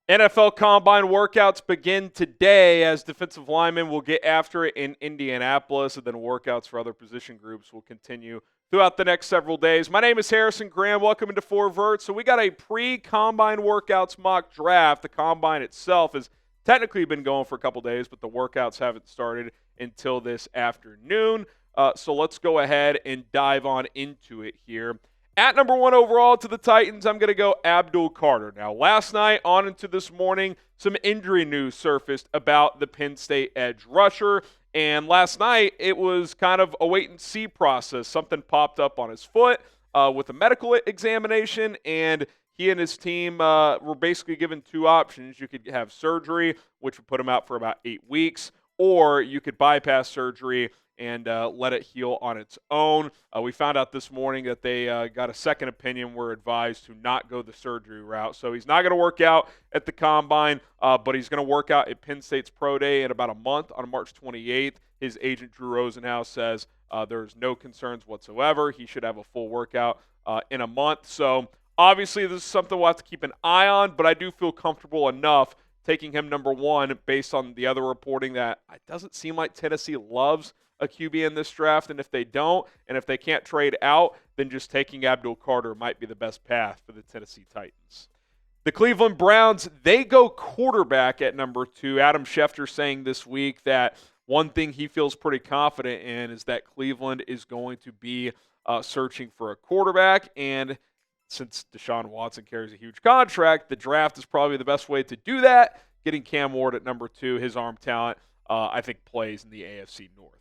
NFL Combine workouts begin today as defensive linemen will get after it in Indianapolis, and then workouts for other position groups will continue throughout the next several days. My name is Harrison Graham. Welcome into Verts. So we got a pre-Combine workouts mock draft. The Combine itself has technically been going for a couple days, but the workouts haven't started until this afternoon. So let's go ahead and dive on into it here. At number 1 overall to the Titans, I'm going to go Abdul Carter. Now, last night on into this morning, some injury news surfaced about the Penn State edge rusher. And last night, it was kind of a wait-and-see process. Something popped up on his foot with a medical examination, and he and his team were basically given two options. You could have surgery, which would put him out for about 8 weeks, or you could bypass surgery and let it heal on its own. We found out this morning that they got a second opinion, were advised to not go the surgery route. So he's not going to work out at the Combine, but he's going to work out at Penn State's Pro Day in about a month on March 28th. His agent, Drew Rosenhaus, says there's no concerns whatsoever. He should have a full workout in a month. So obviously this is something we'll have to keep an eye on, but I do feel comfortable enough taking him number 1 based on the other reporting that it doesn't seem like Tennessee loves a QB in this draft, and if they don't, and if they can't trade out, then just taking Abdul Carter might be the best path for the Tennessee Titans. The Cleveland Browns, they go quarterback at number 2. Adam Schefter saying this week that one thing he feels pretty confident in is that Cleveland is going to be searching for a quarterback, and since Deshaun Watson carries a huge contract, the draft is probably the best way to do that. Getting Cam Ward at number 2, his arm talent, I think plays in the AFC North.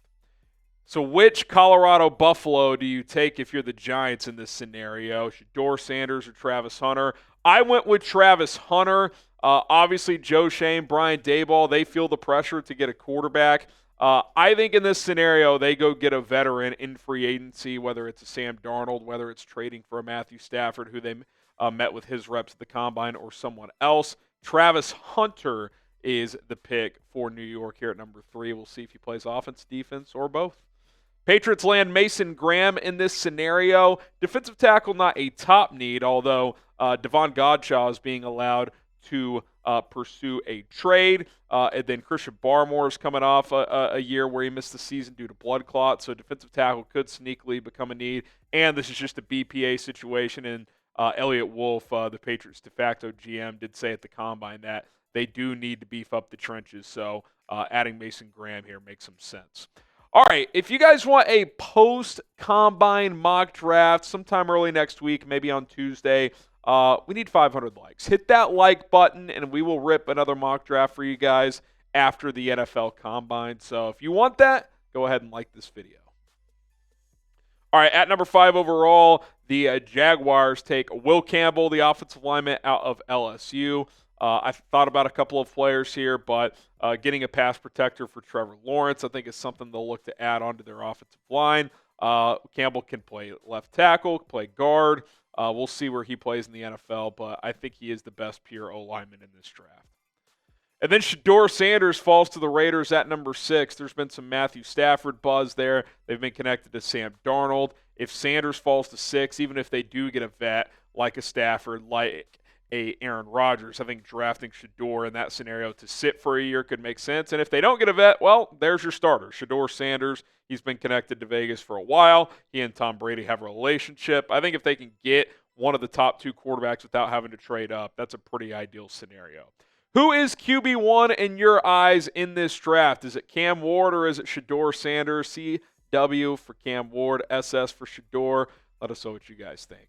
So which Colorado Buffalo do you take if you're the Giants in this scenario? Shedeur, Sanders, or Travis Hunter? I went with Travis Hunter. Obviously, Joe Shane, Brian Daboll, they feel the pressure to get a quarterback. I think in this scenario, they go get a veteran in free agency, whether it's a Sam Darnold, whether it's trading for a Matthew Stafford, who they met with his reps at the Combine, or someone else. Travis Hunter is the pick for New York here at number 3. We'll see if he plays offense, defense, or both. Patriots land Mason Graham in this scenario. Defensive tackle, not a top need, although Devon Godshaw is being allowed to pursue a trade. And then Christian Barmore is coming off a year where he missed the season due to blood clots, so defensive tackle could sneakily become a need. And this is just a BPA situation, and Elliott Wolf, the Patriots de facto GM, did say at the Combine that they do need to beef up the trenches, so adding Mason Graham here makes some sense. All right, if you guys want a post-Combine mock draft sometime early next week, maybe on Tuesday, we need 500 likes. Hit that like button, and we will rip another mock draft for you guys after the NFL Combine. So if you want that, go ahead and like this video. All right, at number 5 overall, the Jaguars take Will Campbell, the offensive lineman out of LSU. I thought about a couple of players here, but getting a pass protector for Trevor Lawrence, I think, is something they'll look to add onto their offensive line. Campbell can play left tackle, play guard. We'll see where he plays in the NFL, but I think he is the best pure O-lineman in this draft. And then Shedeur Sanders falls to the Raiders at number 6. There's been some Matthew Stafford buzz there. They've been connected to Sam Darnold. If Sanders falls to 6, even if they do get a vet like a Stafford, like a Aaron Rodgers, I think drafting Shedeur in that scenario to sit for a year could make sense. And if they don't get a vet, well, there's your starter, Shedeur Sanders. He's been connected to Vegas for a while. He and Tom Brady have a relationship. I think if they can get one of the top 2 quarterbacks without having to trade up, that's a pretty ideal scenario. Who is QB1 in your eyes in this draft? Is it Cam Ward or is it Shedeur Sanders? CW for Cam Ward, SS for Shedeur. Let us know what you guys think.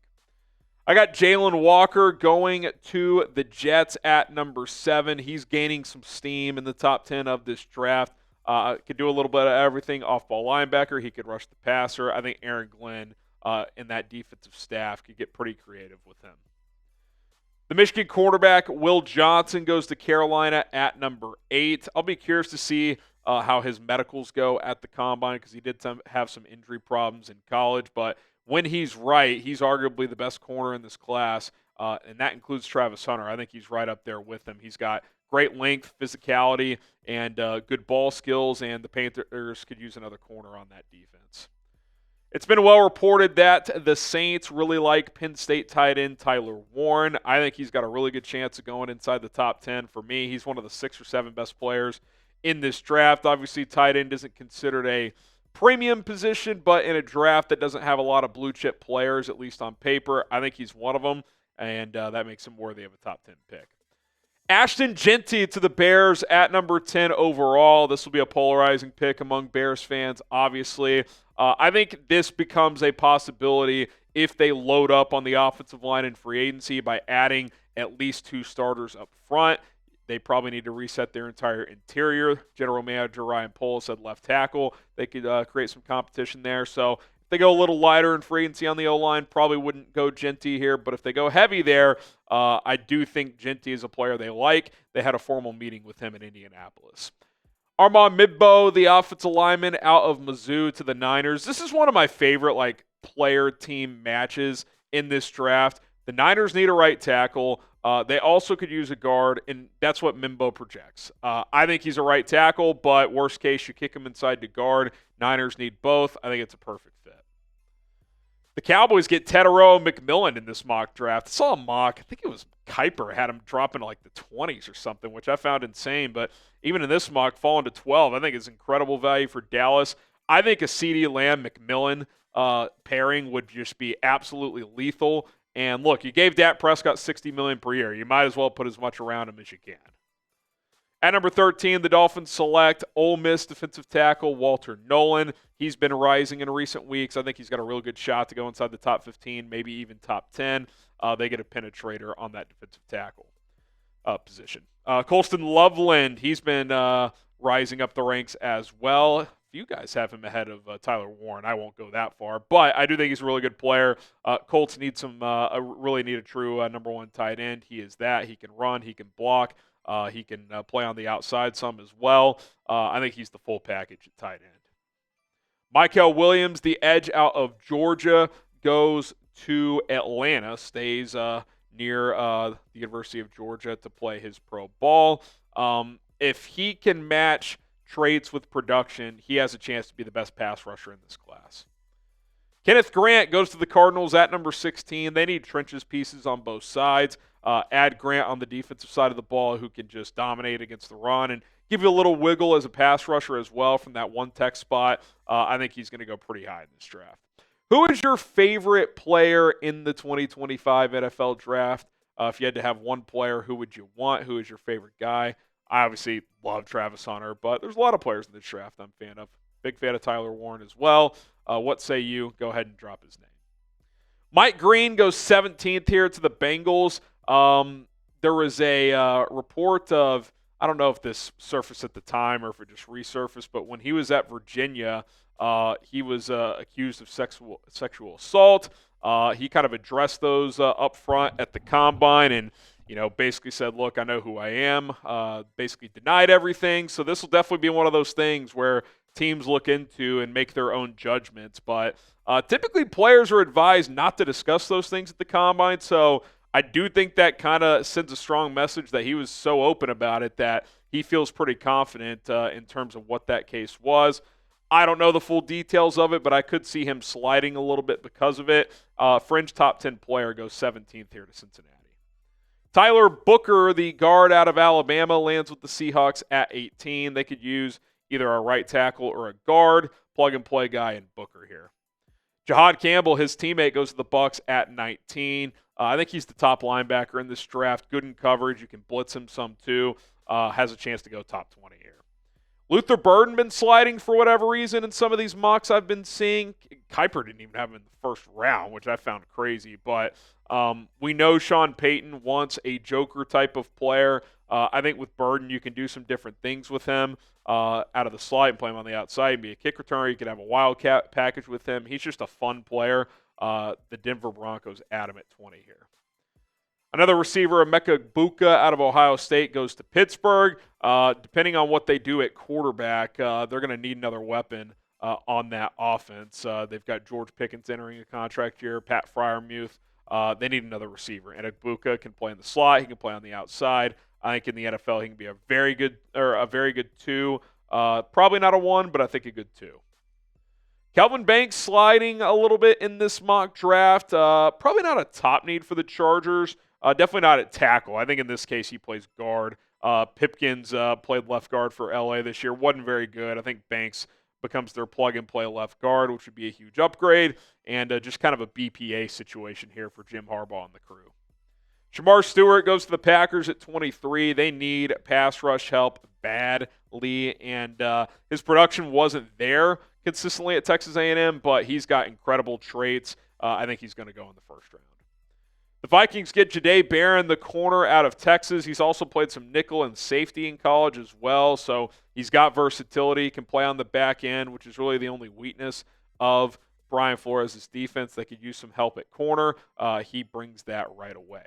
I got Jalen Walker going to the Jets at number 7. He's gaining some steam in the top 10 of this draft. Could do a little bit of everything. Off-ball linebacker. He could rush the passer. I think Aaron Glenn and that defensive staff could get pretty creative with him. The Michigan quarterback, Will Johnson, goes to Carolina at number 8. I'll be curious to see how his medicals go at the Combine because he did have some injury problems in college, but when he's right, he's arguably the best corner in this class, and that includes Travis Hunter. I think he's right up there with him. He's got great length, physicality, and good ball skills, and the Panthers could use another corner on that defense. It's been well reported that the Saints really like Penn State tight end Tyler Warren. I think he's got a really good chance of going inside the top 10. For me, he's one of the 6 or 7 best players in this draft. Obviously, tight end isn't considered a premium position, but in a draft that doesn't have a lot of blue chip players, at least on paper, I think he's one of them, and that makes him worthy of a top 10 pick. Ashton Jeanty to the Bears at number 10 overall. This will be a polarizing pick among Bears fans, obviously. I think this becomes a possibility if they load up on the offensive line in free agency by adding at least 2 starters up front. They probably need to reset their entire interior. General Manager Ryan Poles said left tackle. They could create some competition there. So if they go a little lighter in free agency on the O-line, probably wouldn't go Jeanty here. But if they go heavy there, I do think Jeanty is a player they like. They had a formal meeting with him in Indianapolis. Armand Midbo, the offensive lineman out of Mizzou to the Niners. This is one of my favorite player-team matches in this draft. The Niners need a right tackle. They also could use a guard, and that's what Mimbo projects. I think he's a right tackle, but worst case, you kick him inside to guard. Niners need both. I think it's a perfect fit. The Cowboys get Tetairoa McMillan in this mock draft. I saw a mock. I think it was Kuiper had him dropping to the 20s or something, which I found insane. But even in this mock, falling to 12, I think is incredible value for Dallas. I think a CeeDee Lamb-McMillan pairing would just be absolutely lethal. And look, you gave Dak Prescott $60 million per year. You might as well put as much around him as you can. At number 13, the Dolphins select Ole Miss defensive tackle Walter Nolan. He's been rising in recent weeks. I think he's got a real good shot to go inside the top 15, maybe even top 10. They get a penetrator on that defensive tackle position. Colston Loveland, he's been rising up the ranks as well. You guys have him ahead of Tyler Warren. I won't go that far, but I do think he's a really good player. Colts need really need a true number 1 tight end. He is that. He can run. He can block. He can play on the outside some as well. I think he's the full package at tight end. Mykel Williams, the edge out of Georgia, goes to Atlanta, stays near the University of Georgia to play his pro ball. If he can match traits with production, he has a chance to be the best pass rusher in this class. Kenneth Grant goes to the Cardinals at number 16. They need trenches pieces on both sides. Add Grant on the defensive side of the ball who can just dominate against the run and give you a little wiggle as a pass rusher as well from that one-tech spot. I think he's going to go pretty high in this draft. Who is your favorite player in the 2025 NFL draft? If you had to have one player, who would you want? Who is your favorite guy? I obviously love Travis Hunter, but there's a lot of players in this draft I'm a fan of. Big fan of Tyler Warren as well. What say you? Go ahead and drop his name. Mike Green goes 17th here to the Bengals. There was a report of, I don't know if this surfaced at the time or if it just resurfaced, but when he was at Virginia, he was accused of sexual assault. He kind of addressed those up front at the combine and basically said, look, I know who I am, basically denied everything. So this will definitely be one of those things where teams look into and make their own judgments. But typically players are advised not to discuss those things at the combine. So I do think that kind of sends a strong message that he was so open about it that he feels pretty confident in terms of what that case was. I don't know the full details of it, but I could see him sliding a little bit because of it. Fringe top 10 player goes 17th here to Cincinnati. Tyler Booker, the guard out of Alabama, lands with the Seahawks at 18. They could use either a right tackle or a guard, plug-and-play guy in Booker here. Jahad Campbell, his teammate, goes to the Bucs at 19. I think he's the top linebacker in this draft. Good in coverage. You can blitz him some too. Has a chance to go top 20 here. Luther Burden been sliding for whatever reason in some of these mocks I've been seeing. Kuiper didn't even have him in the first round, which I found crazy. But we know Sean Payton wants a joker type of player. I think with Burden, you can do some different things with him out of the slot and play him on the outside and be a kick returner. You can have a wildcat package with him. He's just a fun player. The Denver Broncos add him at 20 here. Another receiver, Emeka Egbuka out of Ohio State, goes to Pittsburgh. Depending on what they do at quarterback, they're going to need another weapon on that offense. They've got George Pickens entering a contract year, Pat Freiermuth. They need another receiver. And Egbuka can play in the slot. He can play on the outside. I think in the NFL he can be a very good 2. Probably not a 1, but I think a good 2. Kelvin Banks sliding a little bit in this mock draft. Probably not a top need for the Chargers. Definitely not at tackle. I think in this case he plays guard. Pipkins played left guard for LA this year. Wasn't very good. I think Banks becomes their plug-and-play left guard, which would be a huge upgrade, and just kind of a BPA situation here for Jim Harbaugh and the crew. Shamar Stewart goes to the Packers at 23. They need pass rush help badly, and his production wasn't there consistently at Texas A&M, but he's got incredible traits. I think he's going to go in the first round. The Vikings get Jahdae Barron, the corner out of Texas. He's also played some nickel and safety in college as well, so he's got versatility. He can play on the back end, which is really the only weakness of Brian Flores' defense. They could use some help at corner. He brings that right away.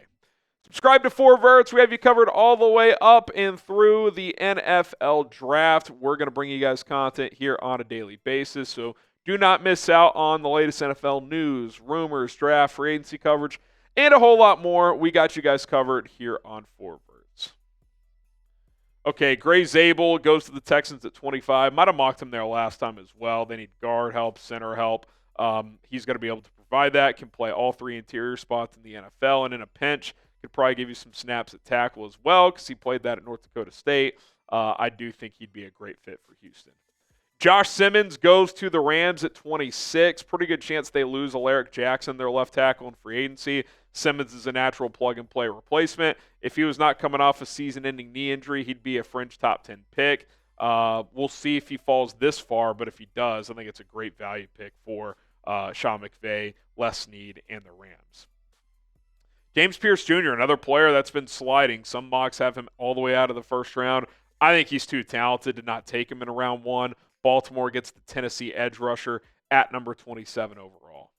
Subscribe to 4 Verts. We have you covered all the way up and through the NFL draft. We're going to bring you guys content here on a daily basis, so do not miss out on the latest NFL news, rumors, draft, free agency coverage, and a whole lot more. We got you guys covered here on 4 Verts. Okay, Gray Zabel goes to the Texans at 25. Might have mocked him there last time as well. They need guard help, center help. He's going to be able to provide that. Can play all 3 interior spots in the NFL, and in a pinch, could probably give you some snaps at tackle as well because he played that at North Dakota State. I do think he'd be a great fit for Houston. Josh Simmons goes to the Rams at 26. Pretty good chance they lose Alaric Jackson, their left tackle, in free agency. Simmons is a natural plug-and-play replacement. If he was not coming off a season-ending knee injury, he'd be a fringe top 10 pick. We'll see if he falls this far, but if he does, I think it's a great value pick for Sean McVay, Les Snead, and the Rams. James Pierce Jr., another player that's been sliding. Some mocks have him all the way out of the first round. I think he's too talented to not take him in round 1. Baltimore gets the Tennessee edge rusher at number 27 overall.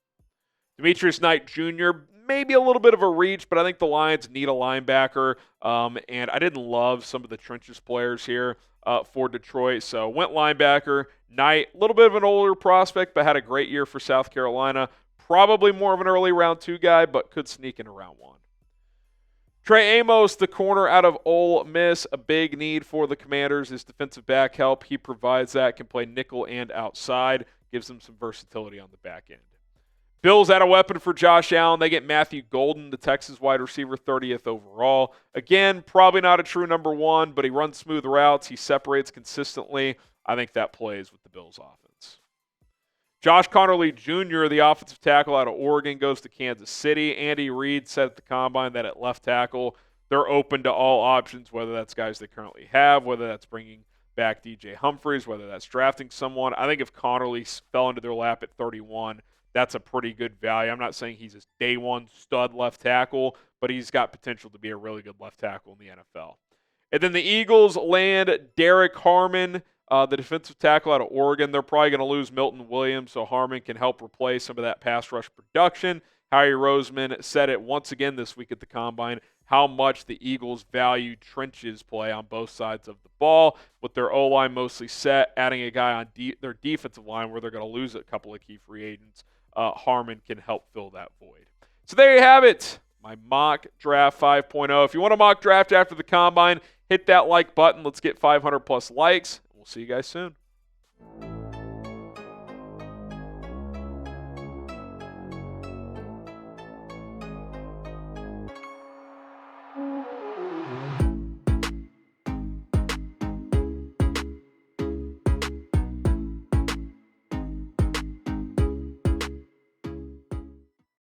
Demetrius Knight Jr., maybe a little bit of a reach, but I think the Lions need a linebacker. And I didn't love some of the trenches players here for Detroit. So went linebacker. Knight, a little bit of an older prospect, but had a great year for South Carolina. Probably more of an early round 2 guy, but could sneak into round 1. Trey Amos, the corner out of Ole Miss, a big need for the Commanders is defensive back help. He provides that, can play nickel and outside, gives them some versatility on the back end. Bills out a weapon for Josh Allen. They get Matthew Golden, the Texas wide receiver, 30th overall. Again, probably not a true number 1, but he runs smooth routes. He separates consistently. I think that plays with the Bills' offense. Josh Connerly Jr., the offensive tackle out of Oregon, goes to Kansas City. Andy Reid said at the Combine that at left tackle, they're open to all options, whether that's guys they currently have, whether that's bringing back DJ Humphries, whether that's drafting someone. I think if Connerly fell into their lap at 31, that's a pretty good value. I'm not saying he's a day 1 stud left tackle, but he's got potential to be a really good left tackle in the NFL. And then the Eagles land Derek Harmon, the defensive tackle out of Oregon. They're probably going to lose Milton Williams, so Harmon can help replace some of that pass rush production. Harry Roseman said it once again this week at the Combine, how much the Eagles value trenches play on both sides of the ball. With their O-line mostly set, adding a guy on their defensive line where they're going to lose a couple of key free agents, Harmon can help fill that void. So there you have it, my mock draft 5.0. If you want a mock draft after the Combine, hit that like button. Let's get 500 plus likes. We'll see you guys soon.